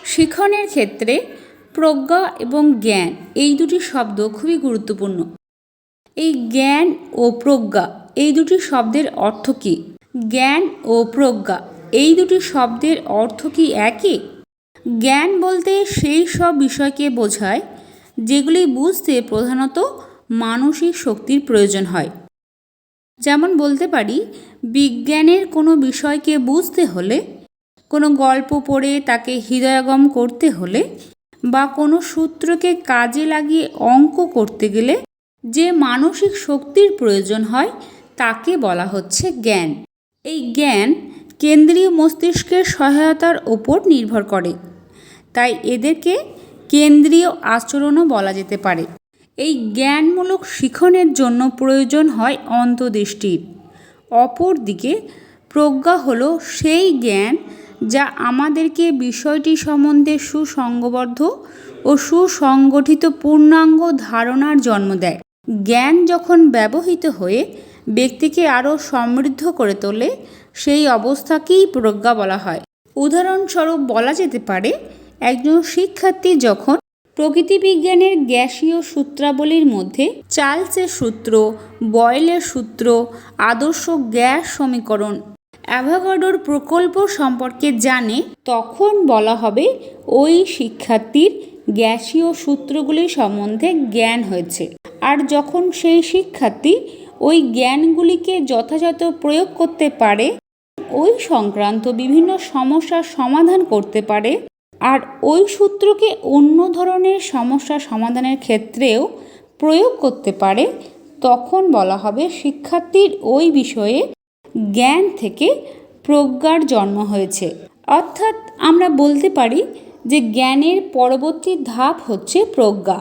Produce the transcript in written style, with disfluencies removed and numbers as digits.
শিখনের ক্ষেত্রে প্রজ্ঞা এবং জ্ঞান এই দুটি শব্দ খুবই গুরুত্বপূর্ণ। এই জ্ঞান ও প্রজ্ঞা এই দুটি শব্দের অর্থ কী? জ্ঞান ও প্রজ্ঞা এই দুটি শব্দের অর্থ কি একই? জ্ঞান বলতে সেই সব বিষয়কে বোঝায় যেগুলি বুঝতে প্রধানত মানসিক শক্তির প্রয়োজন হয়। যেমন বলতে পারি, বিজ্ঞানের কোনো বিষয়কে বুঝতে হলে, কোনো গল্প পড়ে তাকে হৃদয়ঙ্গম করতে হলে বা কোনো সূত্রকে কাজে লাগিয়ে অঙ্ক করতে গেলে যে মানসিক শক্তির প্রয়োজন হয় তাকে বলা হচ্ছে জ্ঞান। এই জ্ঞান কেন্দ্রীয় মস্তিষ্কের সহায়তার ওপর নির্ভর করে, তাই এদেরকে কেন্দ্রীয় আচরণও বলা যেতে পারে। এই জ্ঞানমূলক শিখনের জন্য প্রয়োজন হয় অন্তর্দৃষ্টির। অপরদিকে প্রজ্ঞা হলো সেই জ্ঞান যা আমাদেরকে বিষয়টি সম্বন্ধে সুসংবদ্ধ ও সুসংগঠিত পূর্ণাঙ্গ ধারণার জন্ম দেয়। জ্ঞান যখন ব্যবহৃত হয়ে ব্যক্তিকে আরও সমৃদ্ধ করে তোলে, সেই অবস্থাকেই প্রজ্ঞা বলা হয়। উদাহরণস্বরূপ বলা যেতে পারে, একজন শিক্ষার্থী যখন প্রকৃতিবিজ্ঞানের গ্যাসীয় সূত্রাবলীর মধ্যে চার্লসের সূত্র, বয়েলের সূত্র, আদর্শ গ্যাস সমীকরণ, অ্যাভোগাড্রোর প্রকল্প সম্পর্কে জানে, তখন বলা হবে ওই শিক্ষার্থীর গ্যাসীয় সূত্রগুলি সম্বন্ধে জ্ঞান হয়েছে। আর যখন সেই শিক্ষার্থী ওই জ্ঞানগুলিকে যথাযথ প্রয়োগ করতে পারে, ওই সংক্রান্ত বিভিন্ন সমস্যার সমাধান করতে পারে, আর ওই সূত্রকে অন্য ধরনের সমস্যা সমাধানের ক্ষেত্রেও প্রয়োগ করতে পারে, তখন বলা হবে শিক্ষার্থীর ওই বিষয়ে জ্ঞান থেকে প্রজ্ঞার জন্ম হয়েছে। অর্থাৎ আমরা বলতে পারি যে জ্ঞানের পরবর্তী ধাপ হচ্ছে প্রজ্ঞা।